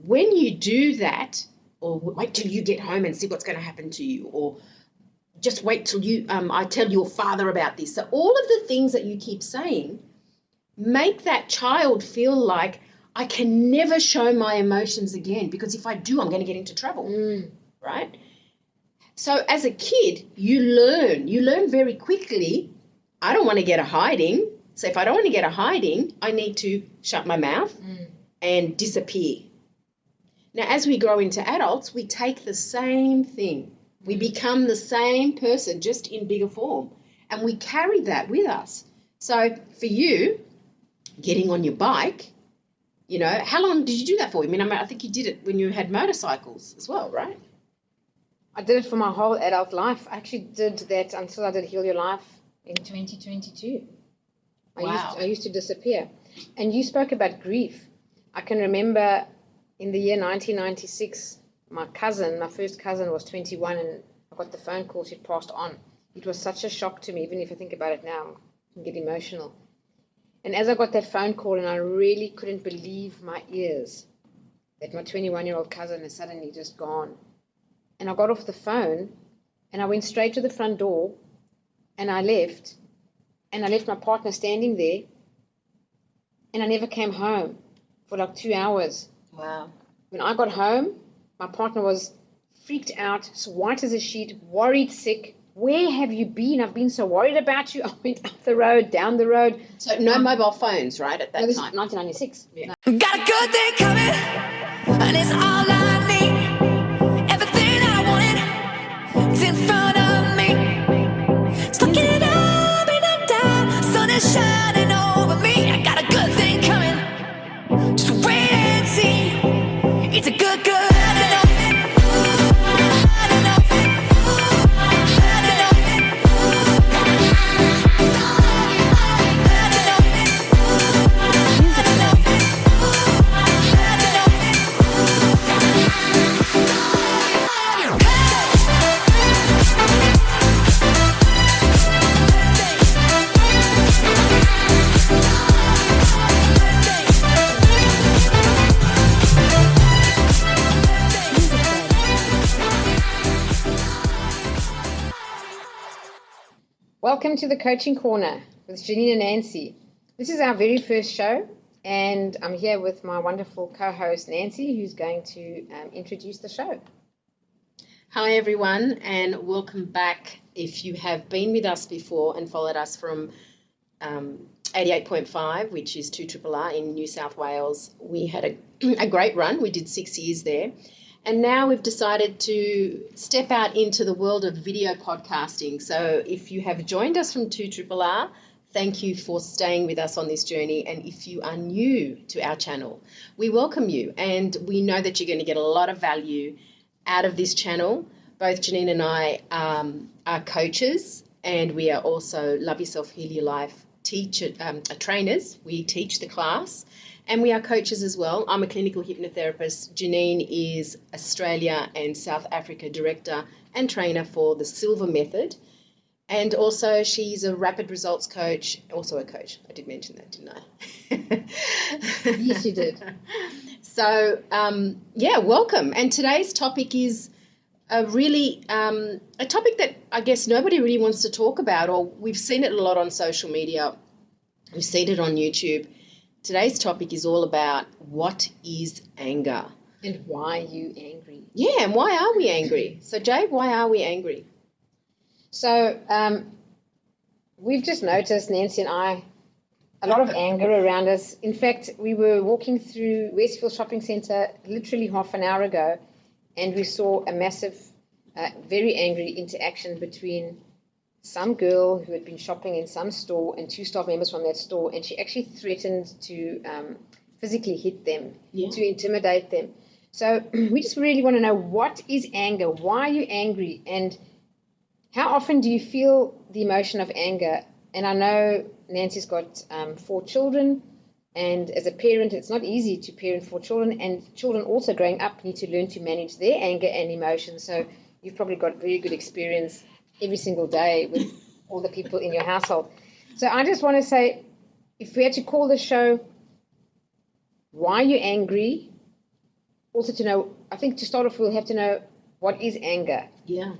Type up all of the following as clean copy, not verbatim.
when you do that, or wait till you get home and see what's going to happen to you, or just wait till you I tell your father about this. So all of the things that you keep saying make that child feel like I can never show my emotions again, because if I do, I'm going to get into trouble, right? So as a kid, you learn very quickly, I don't want to get a hiding. So if I don't want to get a hiding, I need to shut my mouth and disappear. Now, as we grow into adults, we take the same thing. We become the same person, just in bigger form. And we carry that with us. So for you, getting on your bike, you know, how long did you do that for? I mean, I think you did it when you had motorcycles as well, right? I did it for my whole adult life. I actually did that until I did Heal Your Life in 2022. Wow. I used to disappear. And you spoke about grief. I can remember in the year 1996, my first cousin was 21, and I got the phone call she'd passed on. It was such a shock to me. Even if I think about it now, I can get emotional. And as I got that phone call, and I really couldn't believe my ears, that my 21-year-old cousin is suddenly just gone. And I got off the phone, and I went straight to the front door, and I left my partner standing there, and I never came home for like 2 hours. Wow. When I got home, my partner was freaked out, so white as a sheet, worried, sick. Where have you been? I've been so worried about you. I went up the road, down the road. So no mobile phones, right, at that No, this time? is 1996. Yeah. No. Got a good thing coming, and it's all I need. Everything I wanted is in front of me. Stuck it up in the dark, sun is shining over me. I got a good thing coming, just wait and see. It's a good. Welcome to the Coaching Corner with Janine and Nancy. This is our very first show, and I'm here with my wonderful co-host Nancy, who's going to introduce the show. Hi everyone, and welcome back. If you have been with us before and followed us from 88.5, which is 2RRR in New South Wales, we had a great run. We did 6 years there. And now we've decided to step out into the world of video podcasting. So if you have joined us from 2RRR, thank you for staying with us on this journey. And if you are new to our channel, we welcome you. And we know that you're going to get a lot of value out of this channel. Both Janine and I are coaches, and we are also Love Yourself, Heal Your Life trainers. We teach the class. And we are coaches as well. I'm a clinical hypnotherapist. Janine is Australia and South Africa director and trainer for the Silver Method. And also she's a rapid results coach, also a coach. I did mention that, didn't I? Yes, you did. So, yeah, welcome. And today's topic is a topic that I guess nobody really wants to talk about, or we've seen it a lot on social media. We've seen it on YouTube. Today's topic is all about what is anger. And why are you angry? Yeah, and why are we angry? So, Jade, why are we angry? So we've just noticed, Nancy and I, a lot of anger around us. In fact, we were walking through Westfield Shopping Centre literally half an hour ago, and we saw a massive, very angry interaction between some girl who had been shopping in some store and 2 staff members from that store, and she actually threatened to physically hit them, to intimidate them. So we just really want to know, what is anger? Why are you angry? And how often do you feel the emotion of anger? And I know Nancy's got 4 children, and as a parent, it's not easy to parent 4 children, and children also growing up need to learn to manage their anger and emotions. So you've probably got very good experience every single day with all the people in your household. So I just want to say, if we had to call the show, why are you angry? also to know, I think to start off, we'll have to know what is anger. Yeah.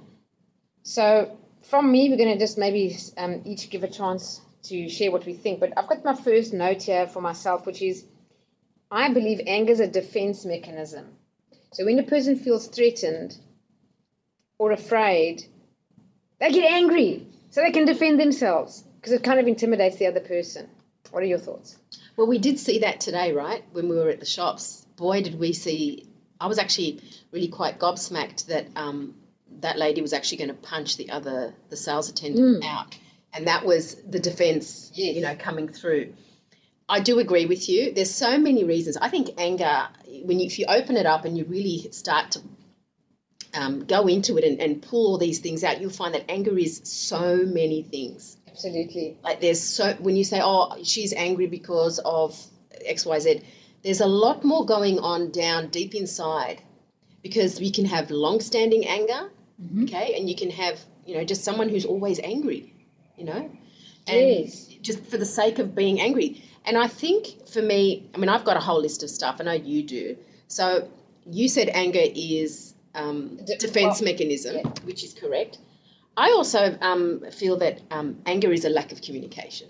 So from me, we're going to just maybe each give a chance to share what we think. But I've got my first note here for myself, which is I believe anger is a defense mechanism. So when a person feels threatened or afraid, they get angry so they can defend themselves because it kind of intimidates the other person. What are your thoughts? Well, we did see that today, right? When we were at the shops. Boy, did we see. I was actually really quite gobsmacked that that lady was actually going to punch the sales attendant out. And that was the defense, Yes. coming through. I do agree with you. There's so many reasons. I think anger, if you open it up and you really start to go into it and pull all these things out, you'll find that anger is so many things. Absolutely. Like when you say, oh, she's angry because of X, Y, Z, there's a lot more going on down deep inside, because we can have long-standing anger, okay, and you can have, just someone who's always angry, and Yes. just for the sake of being angry. And I think for me, I've got a whole list of stuff. I know you do. So you said anger is defense mechanism, which is correct. I also feel that anger is a lack of communication.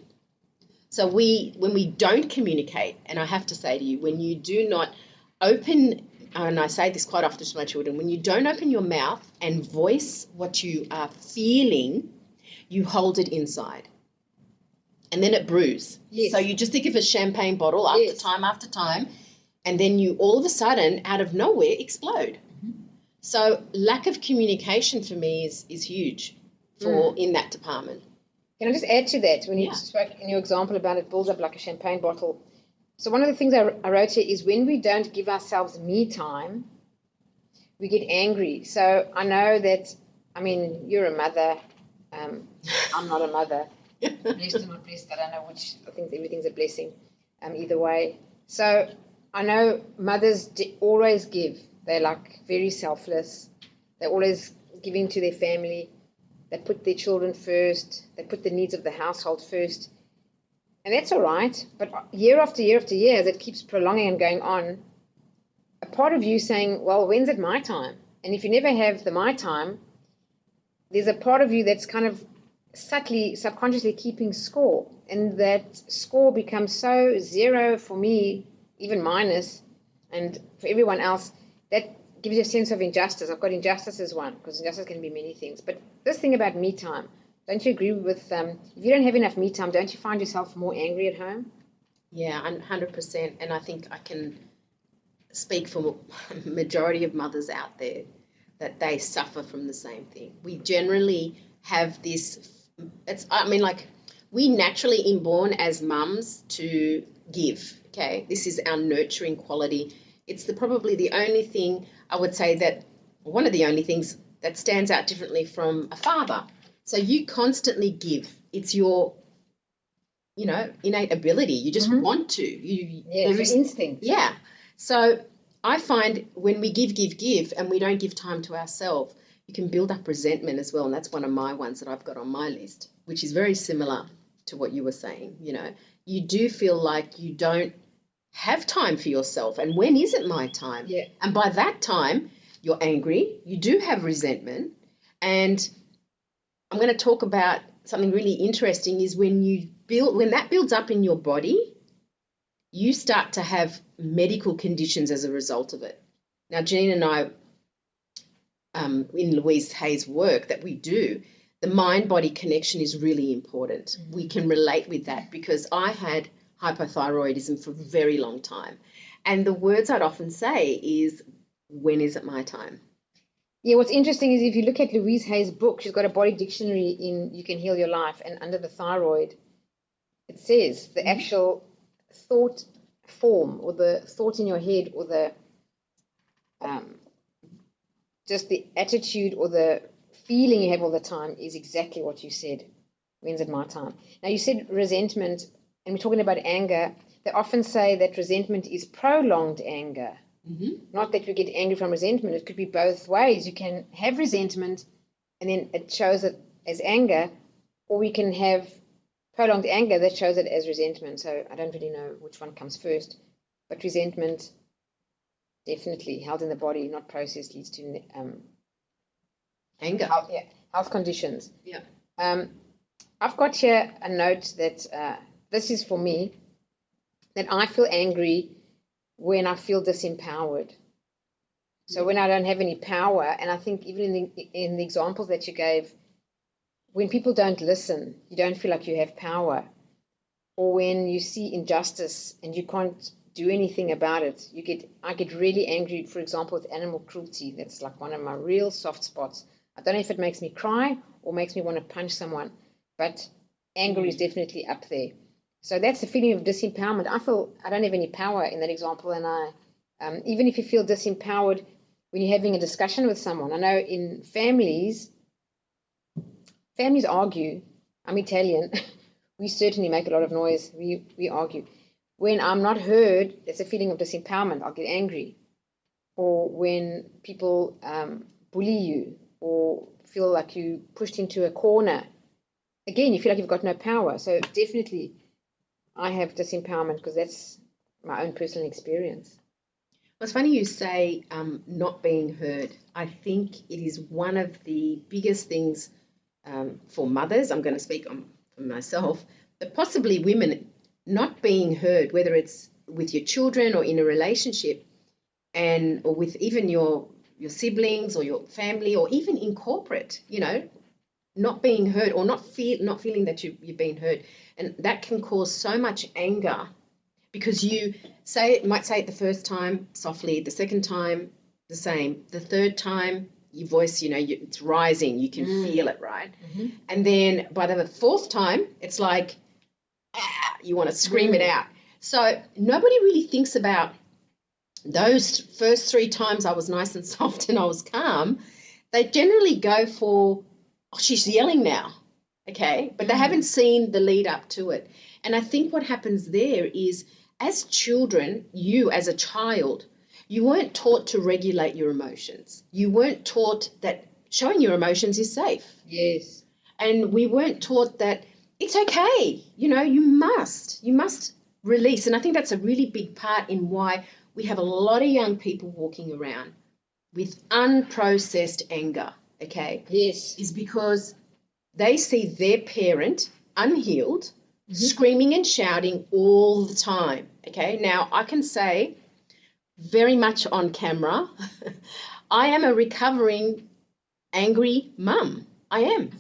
So when we don't communicate, and I have to say to you, when you do not open, and I say this quite often to my children, when you don't open your mouth and voice what you are feeling, you hold it inside. And then it brews. Yes. So you just think of a champagne bottle after time, and then you all of a sudden, out of nowhere, explode. So lack of communication for me is huge in that department. Can I just add to that? When you spoke in your example about it builds up like a champagne bottle. So one of the things I wrote here is when we don't give ourselves me time, we get angry. So I know that, you're a mother. I'm not a mother. Blessed or not blessed, I don't know which. I think everything's a blessing either way. So I know mothers always give. They're like very selfless. They're always giving to their family. They put their children first. They put the needs of the household first. And that's all right. But year after year after year, as it keeps prolonging and going on, a part of you saying, well, when's it my time? And if you never have the my time, there's a part of you that's kind of subtly, subconsciously keeping score. And that score becomes so zero for me, even minus, and for everyone else, that gives you a sense of injustice. I've got injustice as one, because injustice can be many things. But this thing about me time, don't you agree with, if you don't have enough me time, don't you find yourself more angry at home? Yeah, 100%. And I think I can speak for a majority of mothers out there that they suffer from the same thing. We generally have this, we naturally inborn as mums to give, okay? This is our nurturing quality. It's probably the only thing I would say that, one of the only things that stands out differently from a father. So you constantly give. It's your, innate ability. You just want to. It's instinct. Yeah. So I find when we give, and we don't give time to ourselves, you can build up resentment as well. And that's one of my ones that I've got on my list, which is very similar to what you were saying. You do feel like you don't have time for yourself. And when is it my time? Yeah. And by that time, you're angry. You do have resentment. And I'm going to talk about something really interesting is when that builds up in your body, you start to have medical conditions as a result of it. Now, Janine and I, in Louise Hay's work that we do, the mind-body connection is really important. We can relate with that because I had hypothyroidism for a very long time. And the words I'd often say is, when is it my time? Yeah, what's interesting is if you look at Louise Hay's book, she's got a body dictionary in You Can Heal Your Life, and under the thyroid, it says the actual thought form or the thought in your head or the just the attitude or the feeling you have all the time is exactly what you said. When's it my time? Now, you said resentment, and we're talking about anger. They often say that resentment is prolonged anger. Not that we get angry from resentment. It could be both ways. You can have resentment and then it shows it as anger, or we can have prolonged anger that shows it as resentment. So I don't really know which one comes first, but resentment definitely held in the body, not processed, leads to Anger. health conditions. Yeah. I've got here a note that this is for me, that I feel angry when I feel disempowered. So when I don't have any power, and I think even in the examples that you gave, when people don't listen, you don't feel like you have power. Or when you see injustice and you can't do anything about it, I get really angry, for example, with animal cruelty. That's like one of my real soft spots. I don't know if it makes me cry or makes me want to punch someone, but anger is definitely up there. So that's the feeling of disempowerment. I feel I don't have any power in that example, and even if you feel disempowered when you're having a discussion with someone. I know in families argue. I'm Italian. We certainly make a lot of noise. We argue. When I'm not heard, it's a feeling of disempowerment. I'll get angry. Or when people bully you or feel like you pushed into a corner, again, you feel like you've got no power. So definitely I have disempowerment because that's my own personal experience. Well, it's funny you say not being heard. I think it is one of the biggest things for mothers. I'm going to speak for myself, but possibly women not being heard, whether it's with your children or in a relationship, or with even your siblings or your family, or even in corporate. Not being heard or not feeling that you're being heard, and that can cause so much anger. Because you might say it the first time softly, the second time the same, the third time your voice, it's rising, you can feel it, right? Mm-hmm. And then by the fourth time, it's like, you want to scream it out. So nobody really thinks about those first 3 times I was nice and soft and I was calm. They generally go for, oh, she's yelling now, okay? But they haven't seen the lead up to it. And I think what happens there is, as children, you as a child, you weren't taught to regulate your emotions. You weren't taught that showing your emotions is safe. Yes. And we weren't taught that it's okay. You must release. And I think that's a really big part in why we have a lot of young people walking around with unprocessed anger, okay? Yes. Is because they see their parent unhealed, screaming and shouting all the time, okay? Now, I can say very much on camera, I am a recovering angry mum. I am.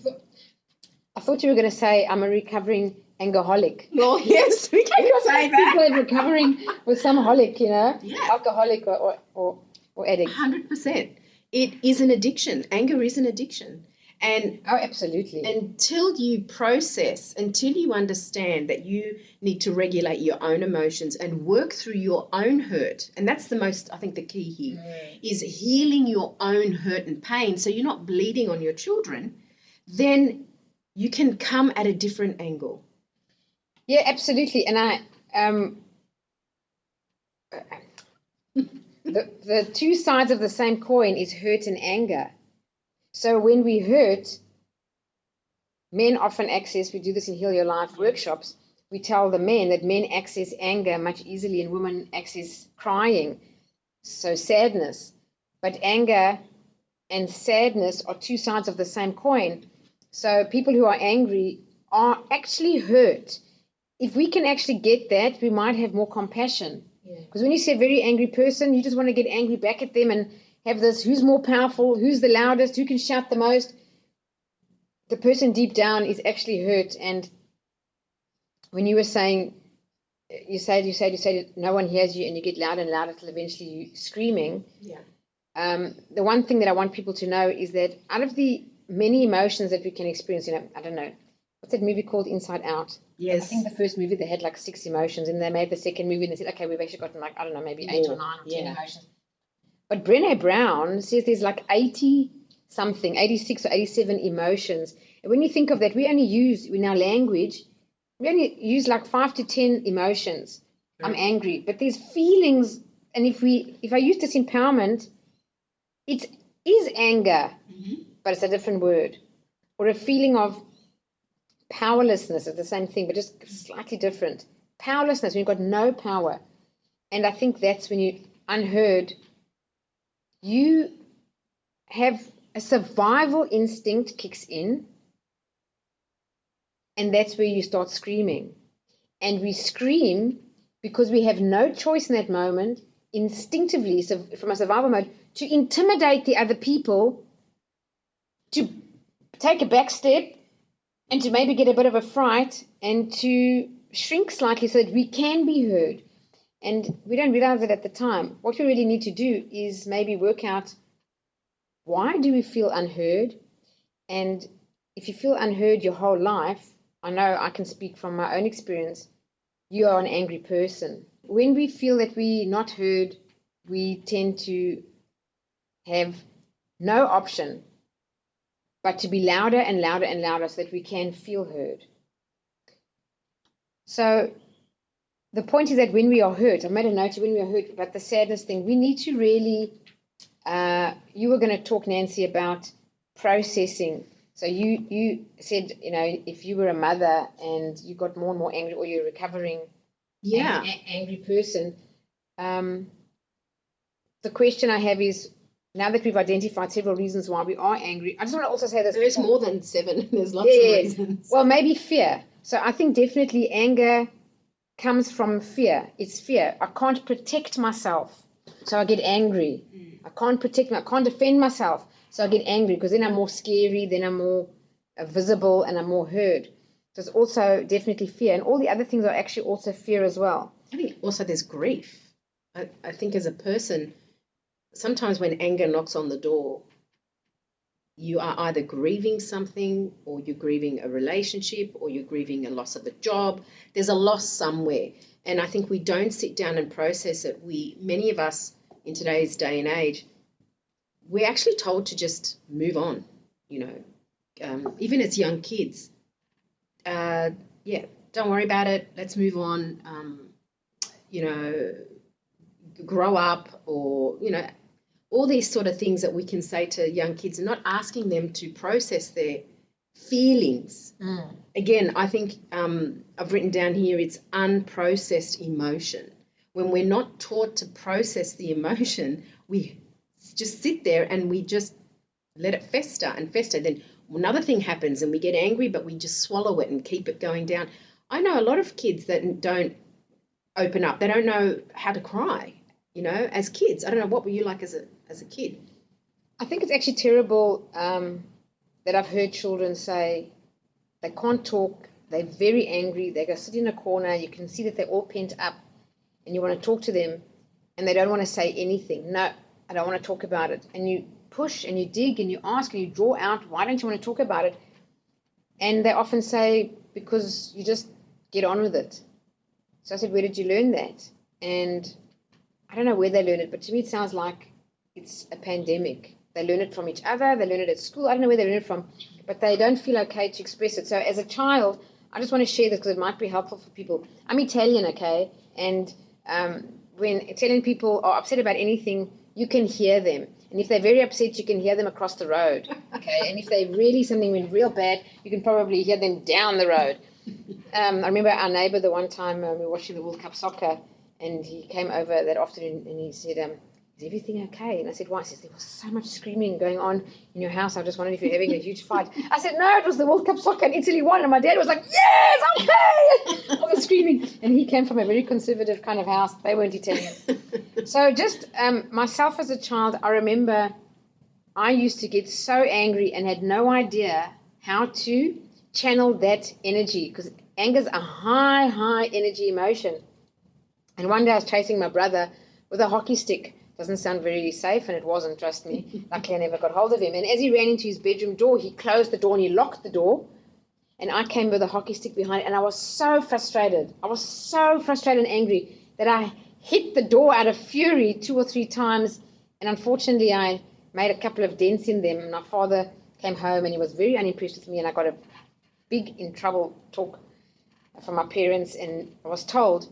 I thought you were going to say I'm a recovering angerholic. Well, yes, we can say that. People are recovering with some holic, Yeah. alcoholic or addict. 100%. It is an addiction. Anger is an addiction. And oh, absolutely. Until you process, until you understand that you need to regulate your own emotions and work through your own hurt, and that's the most, I think the key here, is healing your own hurt and pain so you're not bleeding on your children, then you can come at a different angle. Yeah, absolutely. And the two sides of the same coin is hurt and anger. So when we hurt, men often access, we do this in Heal Your Life workshops, we tell the men that men access anger much easily and women access crying, so sadness. But anger and sadness are two sides of the same coin. So people who are angry are actually hurt. If we can actually get that, we might have more compassion. Because when you see a very angry person, you just want to get angry back at them and have this, who's more powerful, who's the loudest, who can shout the most. The person deep down is actually hurt. And when you were saying, you said no one hears you and you get louder and louder till eventually you're screaming. Yeah. The one thing that I want people to know is that out of the many emotions that we can experience, I don't know, what's that movie called, Inside Out? Yes. I think the first movie they had like 6 emotions, and they made the second movie and they said, okay, we've actually gotten like, I don't know, maybe 8 or 9 or 10 emotions. But Brené Brown says there's like 86 or 87 emotions. And when you think of that, we only use, in our language, we only use like 5 to 10 emotions. Right. I'm angry, but there's feelings. And if I use disempowerment, it is anger, but it's a different word. Or a feeling of powerlessness is the same thing, but just slightly different. Powerlessness, when you've got no power. And I think that's when you unheard, you have a survival instinct kicks in, and that's where you start screaming. And we scream because we have no choice in that moment, instinctively, so from a survival mode, to intimidate the other people, to take a back step, and to maybe get a bit of a fright, and to shrink slightly so that we can be heard. And we don't realize it at the time. What we really need to do is maybe work out, why do we feel unheard? And if you feel unheard your whole life, I know I can speak from my own experience, you are an angry person. When we feel that we're not heard, we tend to have no option but to be louder and louder and louder so that we can feel heard. So the point is that when we are hurt, I made a note of when we are hurt, but the sadness thing, we need to really, you were going to talk, Nancy, about processing. So you said, if you were a mother and you got more and more angry, or you're a recovering angry person, the question I have is, now that we've identified several reasons why we are angry, I just want to also say this. There's more than 7. There's lots of reasons. Well, maybe fear. So I think definitely anger comes from fear. It's fear. I can't protect myself, so I get angry. I can't protect I can't defend myself, so I get angry, because then I'm more scary, then I'm more visible, and I'm more heard. So it's also definitely fear. And all the other things are actually also fear as well. I think also there's grief. I think as a person, sometimes when anger knocks on the door, you are either grieving something, or you're grieving a relationship, or you're grieving a loss of a job. There's a loss somewhere. And I think we don't sit down and process it. Many of us in today's day and age, we're actually told to just move on, even as young kids. Don't worry about it. Let's move on. Grow up, or, all these sort of things that we can say to young kids, and not asking them to process their feelings. Again, I think I've written down here, it's unprocessed emotion. When we're not taught to process the emotion, we just sit there and we just let it fester and fester. Then another thing happens and we get angry, but we just swallow it and keep it going down. I know a lot of kids that don't open up. They don't know how to cry, as kids. I don't know, what were you like as a kid? I think it's actually terrible that I've heard children say they can't talk, they're very angry, they go sit in a corner, you can see that they're all pent up, and you want to talk to them, and they don't want to say anything. No, I don't want to talk about it. And you push and you dig and you ask and you draw out, why don't you want to talk about it? And they often say, because you just get on with it. So I said, where did you learn that? And I don't know where they learn it, but to me it sounds like it's a pandemic. They learn it from each other, they learn it at school, I don't know where they learn it from, but they don't feel okay to express it. So as a child, I just want to share this because it might be helpful for people. I'm Italian, okay? And when Italian people are upset about anything, you can hear them. And if they're very upset, you can hear them across the road, okay? And if they really, something went real bad, you can probably hear them down the road. I remember our neighbor the one time we were watching the World Cup soccer, and he came over that afternoon and he said, is everything okay? And I said, why? He says, there was so much screaming going on in your house. I just wondered if you're having a huge fight. I said, no, it was the World Cup soccer and Italy won. And my dad was like, yes, okay. I was screaming. And he came from a very conservative kind of house. They weren't Italian. So just myself as a child, I remember I used to get so angry and had no idea how to channel that energy, because anger's a high, high energy emotion. And one day I was chasing my brother with a hockey stick. Doesn't sound very safe, and it wasn't, trust me. Luckily, I never got hold of him. And as he ran into his bedroom door, he closed the door and he locked the door. And I came with a hockey stick behind it, and I was so frustrated. I was so frustrated and angry that I hit the door out of fury 2 or 3 times. And unfortunately, I made a couple of dents in them. My father came home, and he was very unimpressed with me, and I got a big in trouble talk from my parents. And I was told,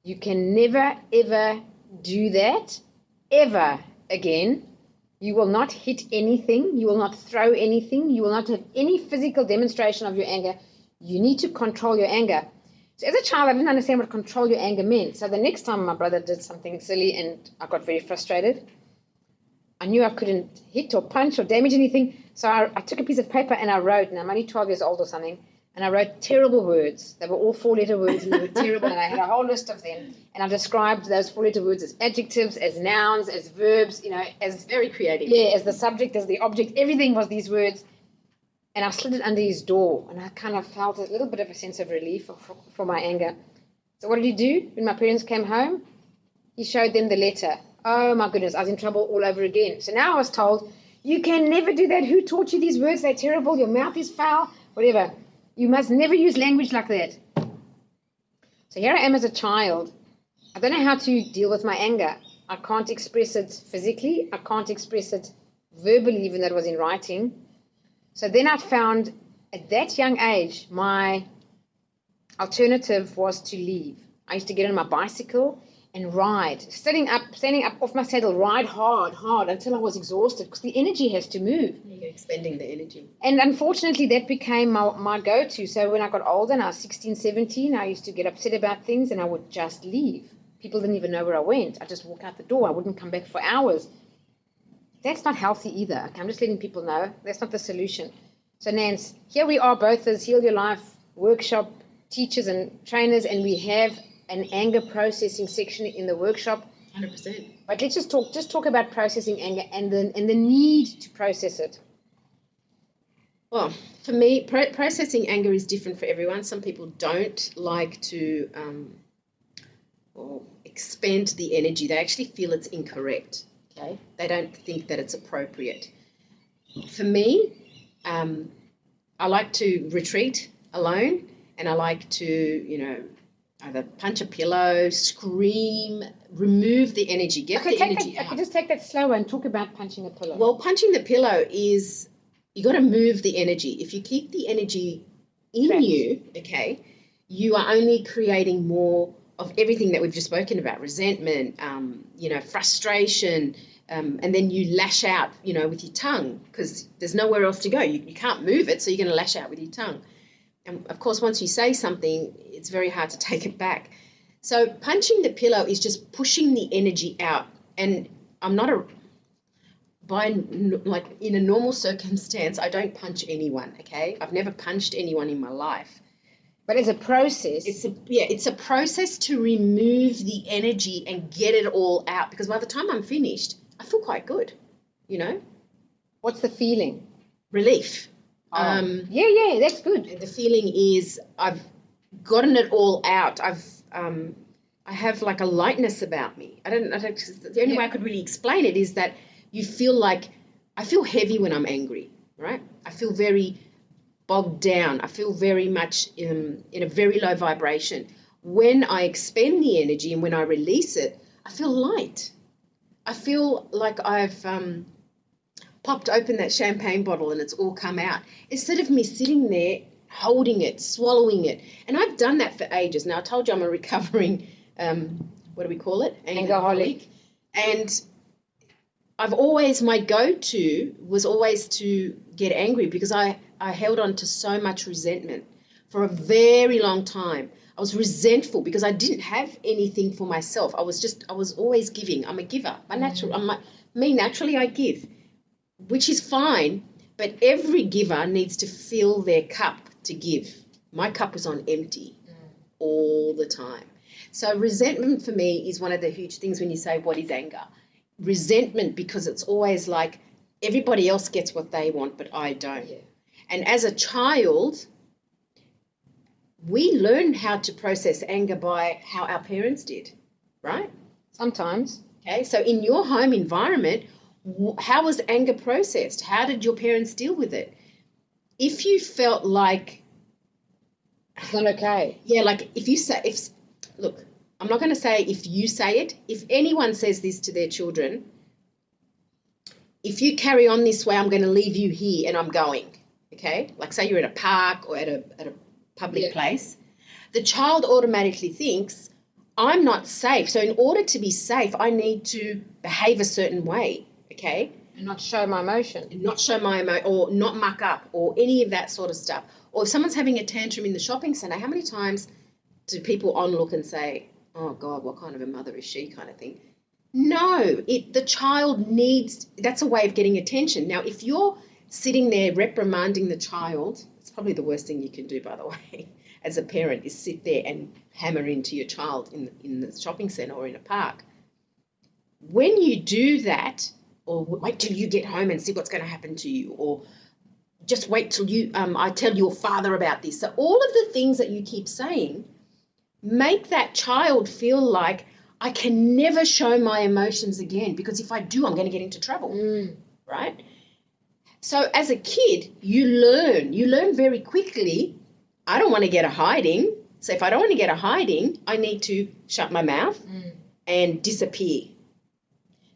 you can never, ever do that ever again. You will not hit anything. You will not throw anything. You will not have any physical demonstration of your anger. You need to control your anger. So as a child, I didn't understand what control your anger meant. So the next time my brother did something silly and I got very frustrated, I knew I couldn't hit or punch or damage anything. So I took a piece of paper and I wrote, and I'm only 12 years old or something, and I wrote terrible words. They were all 4-letter words and they were terrible, and I had a whole list of them. And I described those 4-letter words as adjectives, as nouns, as verbs, as Very creative. as the subject, as the object. Everything was these words. And I slid it under his door, and I kind of felt a little bit of a sense of relief for my anger. So what did he do when my parents came home? He showed them the letter. Oh my goodness, I was in trouble all over again. So now I was told, you can never do that. Who taught you these words? They're terrible. Your mouth is foul. Whatever. You must never use language like that. So here I am as a child. I don't know how to deal with my anger. I can't express it physically. I can't express it verbally, even though it was in writing. So then I found at that young age, my alternative was to leave. I used to get on my bicycle and ride, standing up off my saddle, ride hard until I was exhausted, because the energy has to move. You're expending the energy. And unfortunately, that became my go-to. So when I got older, and I was 16, 17, I used to get upset about things and I would just leave. People didn't even know where I went. I just walk out the door. I wouldn't come back for hours. That's not healthy either. Okay, I'm just letting people know. That's not the solution. So Nance, here we are both as Heal Your Life workshop teachers and trainers, and we have an anger processing section in the workshop. 100%. But let's just talk about processing anger and the need to process it. Well, for me, processing anger is different for everyone. Some people don't like to expend the energy. They actually feel it's incorrect. Okay, they don't think that it's appropriate. For me, I like to retreat alone, and I like to, either punch a pillow, scream, remove the energy, get the energy out. I could just take that slower and talk about punching a pillow. Well, punching the pillow is, you got to move the energy. If you keep the energy in you, okay, you are only creating more of everything that we've just spoken about, resentment, frustration, and then you lash out, with your tongue, because there's nowhere else to go. You can't move it, so you're going to lash out with your tongue. And, of course, once you say something, it's very hard to take it back. So punching the pillow is just pushing the energy out. And I'm not in a normal circumstance, I don't punch anyone, okay? I've never punched anyone in my life. But as a process. It's a process to remove the energy and get it all out, because by the time I'm finished, I feel quite good, What's the feeling? Relief. Yeah, that's good. The feeling is I've gotten it all out. I have like a lightness about me. The only way I could really explain it is that you feel like, I feel heavy when I'm angry, right? I feel very bogged down. I feel very much in a very low vibration. When I expend the energy and when I release it, I feel light. I feel like I've popped open that champagne bottle and it's all come out, instead of me sitting there holding it, swallowing it. And I've done that for ages. Now, I told you I'm a recovering, what do we call it? Angerholic. And my go-to was always to get angry, because I held on to so much resentment for a very long time. I was resentful because I didn't have anything for myself. I was always giving. I'm a giver. Naturally I give, which is fine, but every giver needs to fill their cup to give. My cup was on empty all the time. So resentment for me is one of the huge things when you say, what is anger? Resentment, because it's always like everybody else gets what they want, but I don't. Yeah. And as a child, we learn how to process anger by how our parents did, right? Sometimes. Okay, so in your home environment, how was anger processed? How did your parents deal with it? If you felt like it's not okay. Yeah, like look, I'm not going to say if you say it. If anyone says this to their children, if you carry on this way, I'm going to leave you here and I'm going. Okay, like say you're at a park or at a public place, the child automatically thinks, I'm not safe. So in order to be safe, I need to behave a certain way. Okay, and not show my emotion. Or not muck up or any of that sort of stuff. Or if someone's having a tantrum in the shopping centre, how many times do people onlook and say, oh God, what kind of a mother is she, kind of thing? No, the child needs, that's a way of getting attention. Now, if you're sitting there reprimanding the child, it's probably the worst thing you can do, by the way, as a parent, is sit there and hammer into your child in the shopping centre or in a park. When you do that, or wait till you get home and see what's going to happen to you, or just wait till I tell your father about this. So all of the things that you keep saying make that child feel like, I can never show my emotions again, because if I do, I'm going to get into trouble, right? So as a kid, you learn very quickly, I don't want to get a hiding. So if I don't want to get a hiding, I need to shut my mouth and disappear.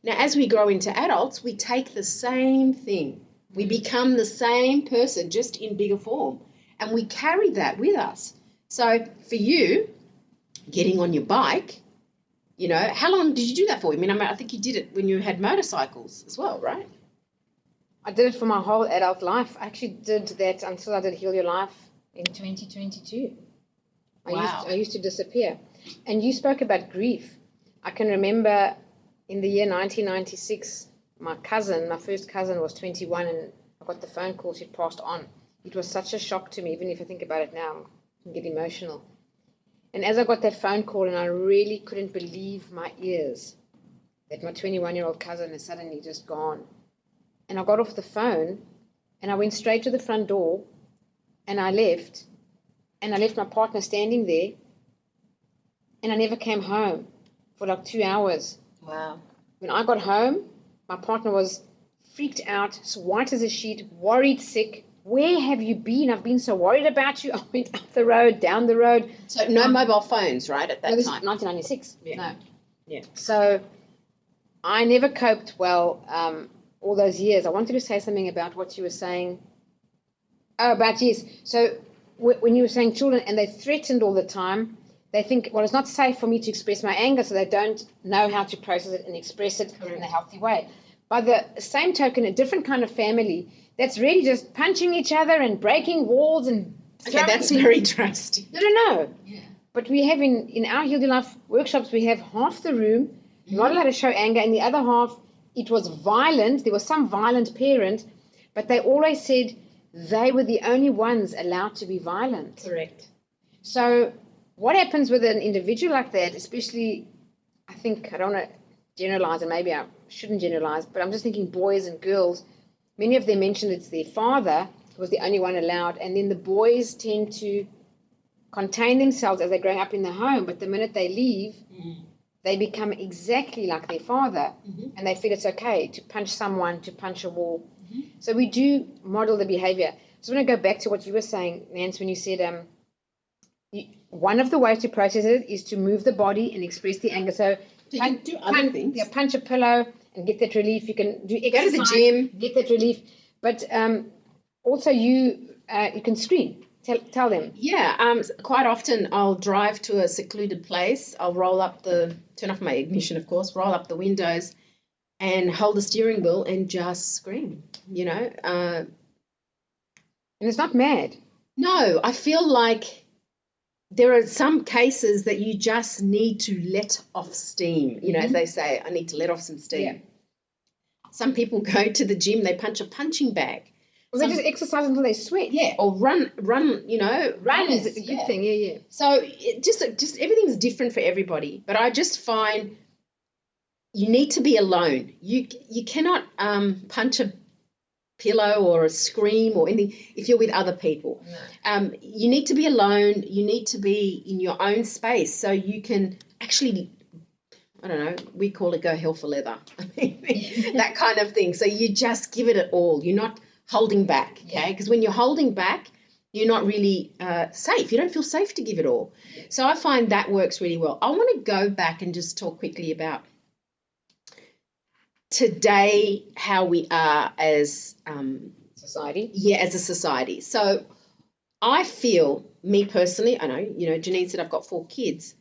Now, as we grow into adults, we take the same thing. We become the same person, just in bigger form. And we carry that with us. So for you, getting on your bike, how long did you do that for? I think you did it when you had motorcycles as well, right? I did it for my whole adult life. I actually did that until I did Heal Your Life in 2022. Wow. I used to disappear. And you spoke about grief. I can remember in the year 1996, my first cousin was 21, and I got the phone call she'd passed on. It was such a shock to me. Even if I think about it now, I can get emotional. And as I got that phone call, and I really couldn't believe my ears, that my 21-year-old cousin is suddenly just gone. And I got off the phone, and I went straight to the front door, and I left. And I left my partner standing there, and I never came home for like 2 hours. Wow. When I got home, my partner was freaked out, so white as a sheet, worried, sick. Where have you been? I've been so worried about you. I went up the road, down the road. So no mobile phones, right, at that This time? is 1996. Yeah. No. Yeah. So I never coped well all those years. I wanted to say something about what you were saying. Oh, about yes. So when you were saying children, and they're threatened all the time, they think, well, it's not safe for me to express my anger, so they don't know how to process it and express it in a healthy way. By the same token, a different kind of family that's really just punching each other and breaking walls and... Okay, that's very drastic. No. Yeah. But we have in our Heal Your Life workshops, we have half the room not allowed to show anger, and the other half, it was violent. There was some violent parent, but they always said they were the only ones allowed to be violent. Correct. So what happens with an individual like that, especially, I think, I don't want to generalize, and maybe I shouldn't generalize, but I'm just thinking boys and girls, many of them mentioned it's their father who was the only one allowed, and then the boys tend to contain themselves as they're growing up in the home, but the minute they leave, they become exactly like their father, and they feel it's okay to punch someone, to punch a wall. So we do model the behavior. So I want to go back to what you were saying, Nance, when you said one of the ways to process it is to move the body and express the anger. So you can do other things. Yeah, punch a pillow and get that relief. You can do exercise, go to the gym, get that relief. But also you can scream. Tell them. Yeah, quite often I'll drive to a secluded place. I'll turn off my ignition, of course, roll up the windows and hold the steering wheel and just scream, And it's not mad. No, I feel like there are some cases that you just need to let off steam, as they say, I need to let off some steam. Yeah. Some people go to the gym, they punch a punching bag. Well, they just exercise until they sweat. Yeah, or run, Run is a good thing, yeah. So just everything's different for everybody. But I just find you need to be alone. You cannot punch a pillow or a scream or anything if you're with other people. No. You need to be alone. You need to be in your own space so you can actually, I don't know, we call it go hell for leather. That kind of thing. So you just give it all. You're not holding back, okay? Because when you're holding back, you're not really safe. You don't feel safe to give it all. So I find that works really well. I want to go back and just talk quickly about today, how we are as society. Yeah, as a society. So I feel, me personally, I know, Janine said I've got 4 kids,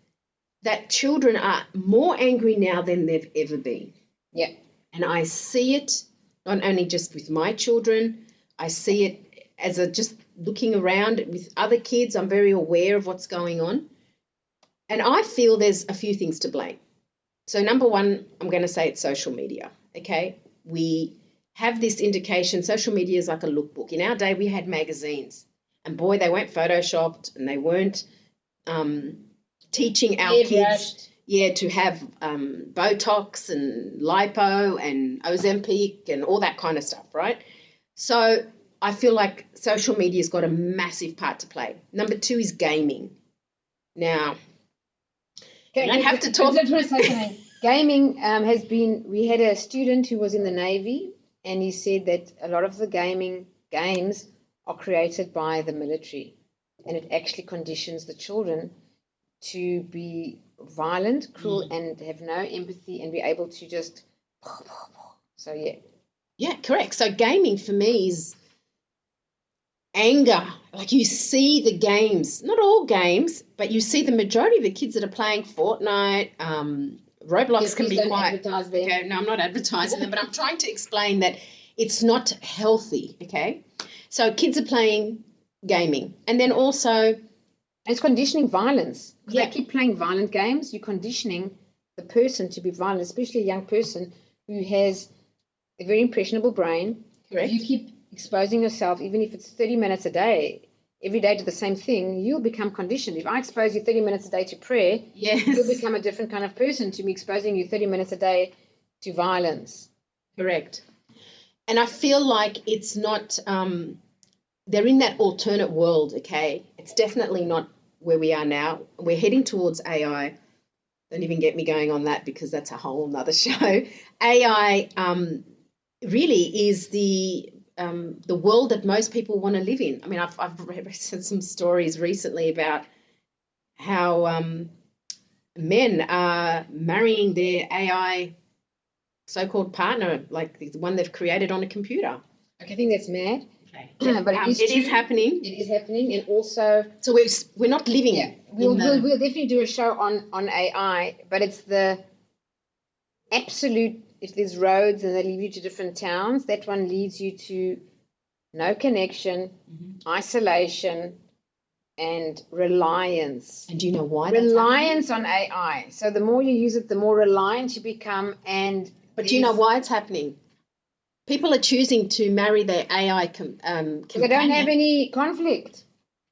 that children are more angry now than they've ever been. Yeah. And I see it not only just with my children, I see it as just looking around with other kids. I'm very aware of what's going on. And I feel there's a few things to blame. So number one, I'm going to say it's social media, okay? We have this indication. Social media is like a lookbook. In our day, we had magazines, and boy, they weren't photoshopped, and they weren't teaching our kids, to have Botox and lipo and Ozempic and all that kind of stuff, right? So I feel like social media's got a massive part to play. Number two is gaming. Now, you don't have to talk. I just want to say something. Gaming has been, we had a student who was in the Navy, and he said that a lot of the gaming games are created by the military, and it actually conditions the children to be violent, cruel, and have no empathy and be able to just, so yeah. Yeah, correct. So gaming for me is anger. Like you see the games, not all games, but you see the majority of the kids that are playing Fortnite, Roblox Yes, can please be don't quite. advertise them. Okay, no, I'm not advertising them, but I'm trying to explain that it's not healthy. Okay, so kids are playing gaming, and then also And it's conditioning violence. Because Yeah. they keep playing violent games, you're conditioning the person to be violent, especially a young person who has a very impressionable brain. correct. If you keep exposing yourself, even if it's 30 minutes a day, every day to the same thing, you'll become conditioned. If I expose you 30 minutes a day to prayer, Yes, you'll become a different kind of person to me exposing you 30 minutes a day to violence. correct. And I feel like it's not. They're in that alternate world. Okay, it's definitely not where we are now. We're heading towards AI. Don't even get me going on that because that's a whole nother show. AI really is the world that most people want to live in. I mean, I've read some stories recently about how men are marrying their AI so-called partner, like the one they've created on a computer. Okay, I think that's mad. Okay. But it is it is true. happening. It is happening, and also, So we're not living. yeah, in the- we'll definitely do a show on AI, but it's the absolute, if there's roads and they lead you to different towns, that one leads you to no connection, isolation, and reliance. And do you know why? That's happening? Reliance on AI. So the more you use it, the more reliant you become. And But do you know why it's happening? People are choosing to marry their AI companion. they don't have any conflict.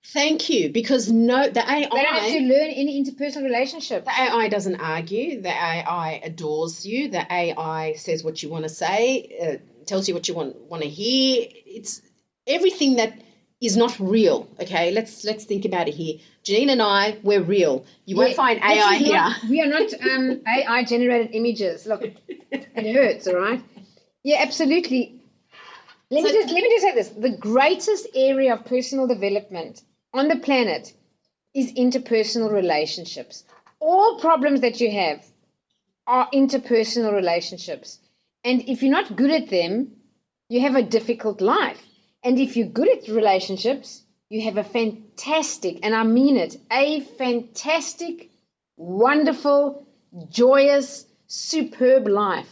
Thank you, because the AI. They don't have to learn any interpersonal relationships. The AI doesn't argue. The AI adores you. The AI says what you want to say, tells you what you want to hear. It's everything that is not real. Okay, let's think about it here. Janine and I, we're real. You won't find AI here. We are not AI generated images. Look, it hurts, all right? Yeah, absolutely. Let me just say this. The greatest area of personal development on the planet is interpersonal relationships. All problems that you have are interpersonal relationships. And if you're not good at them, you have a difficult life. And if you're good at relationships, you have a fantastic, and I mean it, a fantastic, wonderful, joyous, superb life.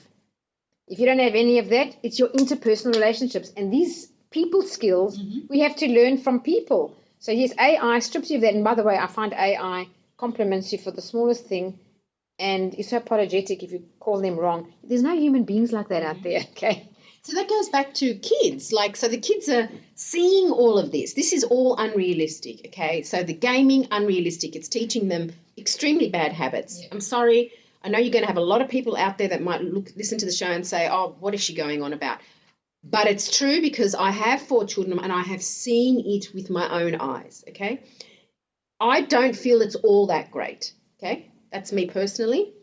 If you don't have any of that, it's your interpersonal relationships. And these people skills, we have to learn from people. So yes, AI strips you of that. And by the way, I find AI compliments you for the smallest thing and is so apologetic if you call them wrong. There's no human beings like that out there, okay? So that goes back to kids. So the kids are seeing all of this. This is all unrealistic, okay? So the gaming, unrealistic. It's teaching them extremely bad habits. Yeah. I'm sorry. I know you're going to have a lot of people out there that might listen to the show and say, oh, what is she going on about? But it's true because I have 4 children and I have seen it with my own eyes, okay? I don't feel it's all that great, okay? That's me personally.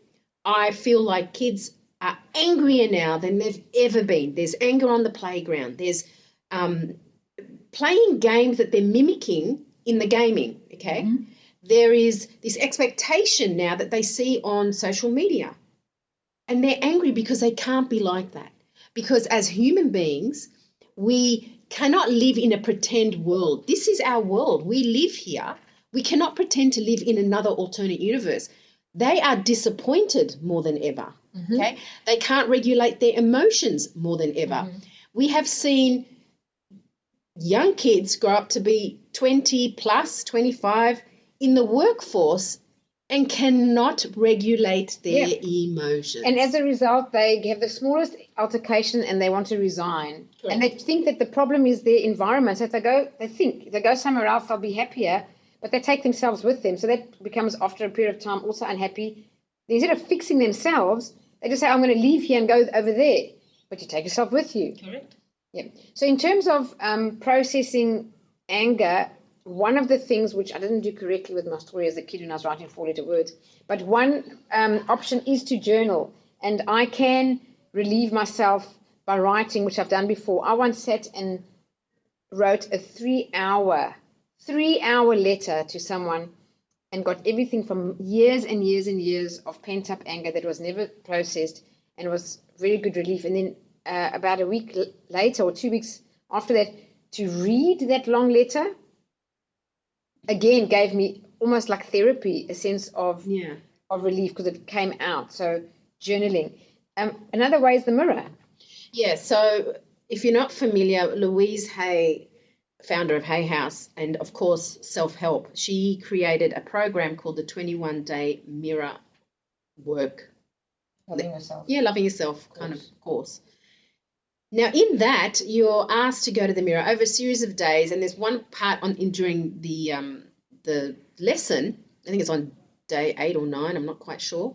I feel like kids are angrier now than they've ever been. There's anger on the playground. There's playing games that they're mimicking in the gaming, okay? Mm-hmm. There is this expectation now that they see on social media. And they're angry because they can't be like that. Because as human beings, we cannot live in a pretend world. This is our world. We live here. We cannot pretend to live in another alternate universe. They are disappointed more than ever, okay? They can't regulate their emotions more than ever. We have seen young kids grow up to be 20 plus, 25 in the workforce and cannot regulate their emotions. And as a result, they have the smallest altercation and they want to resign. Correct. And they think that the problem is their environment. So if they go somewhere else, they'll be happier, but they take themselves with them. So that becomes, after a period of time, also unhappy. Instead of fixing themselves, they just say, I'm going to leave here and go over there. But you take yourself with you. Correct. Yeah. So in terms of processing anger, one of the things which I didn't do correctly with my story as a kid when I was writing 4-letter words, but one option is to journal. And I can relieve myself by writing, which I've done before. I once sat and wrote a 3-hour letter to someone and got everything from years and years and years of pent-up anger that was never processed, and it was very good relief. And then about a week later or 2 weeks after that, to read that long letter, again, gave me almost like therapy, a sense of relief because it came out. So journaling. Another way is the mirror. Yeah, so if you're not familiar, Louise Hay, founder of Hay House and, of course, self-help, she created a program called the 21-Day Mirror Work. Loving yourself. Yeah, loving yourself kind of course. Now, in that, you're asked to go to the mirror over a series of days, and there's one part during the lesson, I think it's on day 8 or 9, I'm not quite sure.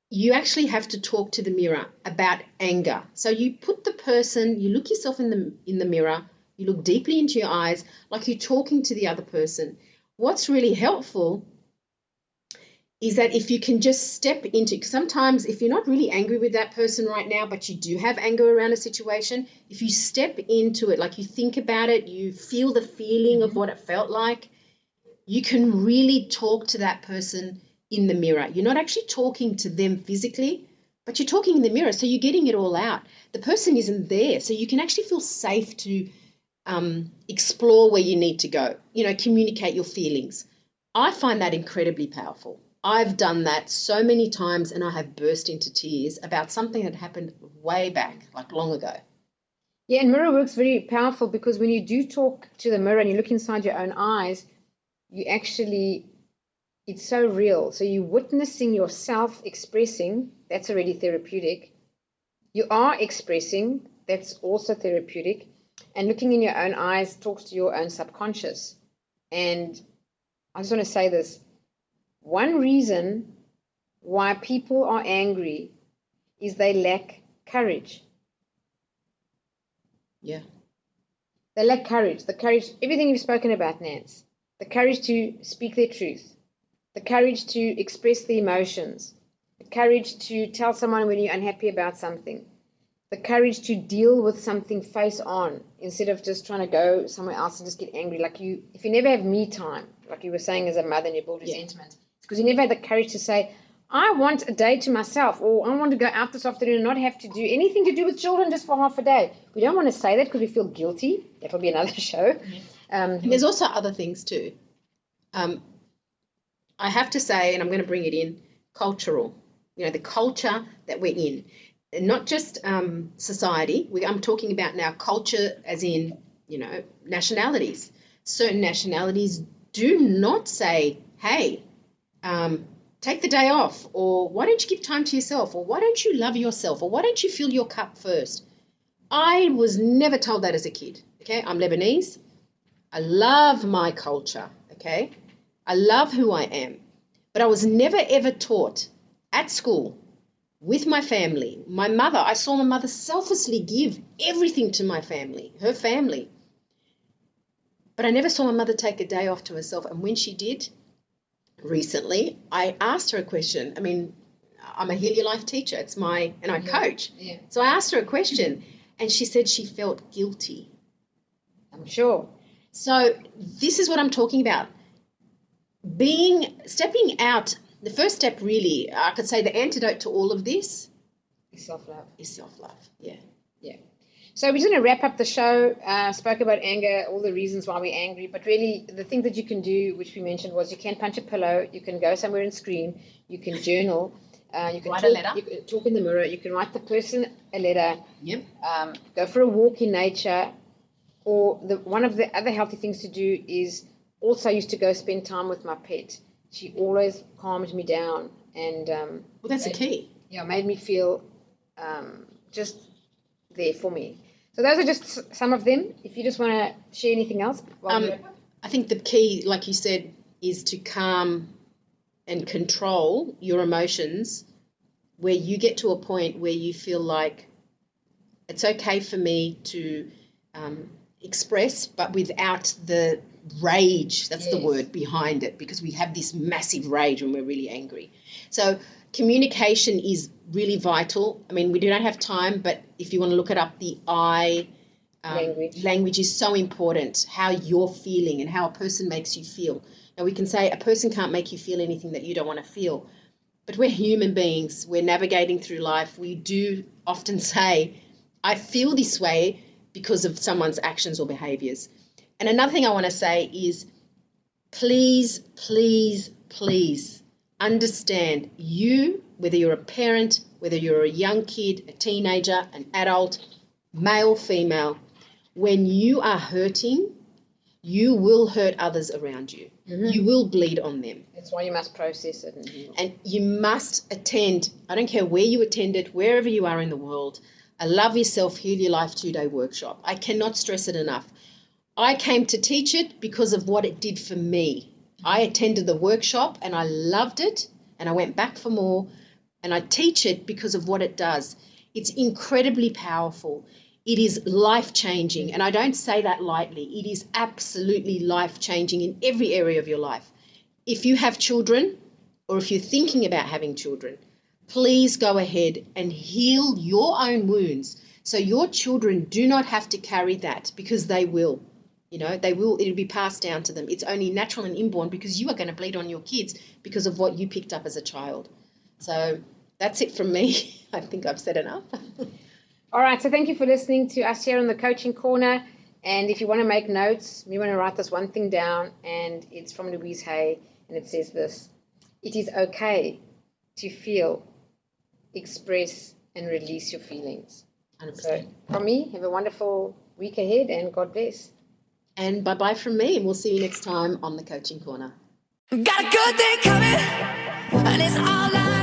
You actually have to talk to the mirror about anger. So you put the person, you look yourself in the mirror, you look deeply into your eyes, like you're talking to the other person. What's really helpful is that if you can just step into, sometimes if you're not really angry with that person right now, but you do have anger around a situation, if you step into it, like you think about it, you feel the feeling of what it felt like, you can really talk to that person in the mirror. You're not actually talking to them physically, but you're talking in the mirror, so you're getting it all out. The person isn't there, so you can actually feel safe to explore where you need to go, communicate your feelings. I find that incredibly powerful. I've done that so many times, and I have burst into tears about something that happened way back, like long ago. Yeah, and mirror work's very powerful because when you do talk to the mirror and you look inside your own eyes, you actually, it's so real. So you're witnessing yourself expressing, that's already therapeutic. You are expressing, that's also therapeutic. And looking in your own eyes talks to your own subconscious. And I just want to say this. One reason why people are angry is they lack courage. Yeah. They lack courage. The courage, everything you've spoken about, Nance. The courage to speak their truth. The courage to express the emotions. The courage to tell someone when you're unhappy about something. The courage to deal with something face on instead of just trying to go somewhere else and just get angry. Like if you never have me time, like you were saying as a mother and you build resentment, it's because you never had the courage to say, I want a day to myself, or I want to go out this afternoon and not have to do anything to do with children just for half a day. We don't want to say that because we feel guilty. That'll be another show. And there's also other things too. I have to say, and I'm going to bring it in, cultural. The culture that we're in. And not just society. I'm talking about now culture as in, nationalities. Certain nationalities do not say, hey, take the day off, or why don't you give time to yourself, or why don't you love yourself, or why don't you fill your cup first? I was never told that as a kid, okay? I'm Lebanese. I love my culture, okay? I love who I am. But I was never, ever taught at school with my family, my mother. I saw my mother selflessly give everything to my family, her family. But I never saw my mother take a day off to herself. And when she did, recently, I asked her a question. I mean, I'm a Heal Your Life teacher. And I coach. Yeah. So I asked her a question, and she said she felt guilty. I'm sure. So this is what I'm talking about. Stepping out, the first step really, I could say the antidote to all of this is self-love. Yeah. Yeah. So we're just going to wrap up the show. Spoke about anger, all the reasons why we're angry, but really the thing that you can do, which we mentioned, was you can punch a pillow, you can go somewhere and scream, you can journal, you can write a letter. You can talk in the mirror, you can write the person a letter, Yep. Go for a walk in nature, or one of the other healthy things to do is also I used to go spend time with my pet. She always calmed me down and Well, that's the key. made me feel just there for me. So those are just some of them. If you just want to share anything else. I think the key, like you said, is to calm and control your emotions where you get to a point where you feel like it's okay for me to express, but without the rage, that's the Yes. word, behind it, because we have this massive rage when we're really angry. So communication is really vital. I mean, we do not have time, but if you want to look it up, the language is so important, how you're feeling and how a person makes you feel. Now, we can say a person can't make you feel anything that you don't want to feel, but we're human beings. We're navigating through life. We do often say, I feel this way because of someone's actions or behaviors. And another thing I want to say is, please, please, please understand, you, whether you're a parent, whether you're a young kid, a teenager, an adult, male, female, when you are hurting, you will hurt others around you. You will bleed on them. That's why you must process it. And you must attend, I don't care where you attended, wherever you are in the world, a Love Yourself, Heal Your Life 2-day workshop. I cannot stress it enough. I came to teach it because of what it did for me. I attended the workshop and I loved it, and I went back for more, and I teach it because of what it does. It's incredibly powerful. It is life-changing, and I don't say that lightly. It is absolutely life-changing in every area of your life. If you have children, or if you're thinking about having children, please go ahead and heal your own wounds so your children do not have to carry that, because they will. You know, they will, it'll be passed down to them. It's only natural and inborn, because you are going to bleed on your kids because of what you picked up as a child. So that's it from me. I think I've said enough. All right, so thank you for listening to us here on the Coaching Corner. And if you want to make notes, we want to write this one thing down, and it's from Louise Hay, and it says this: it is okay to feel, express, and release your feelings. 100%. So from me, have a wonderful week ahead, and God bless. And bye-bye from me, and we'll see you next time on the Coaching Corner. Got a good thing coming, and it's all I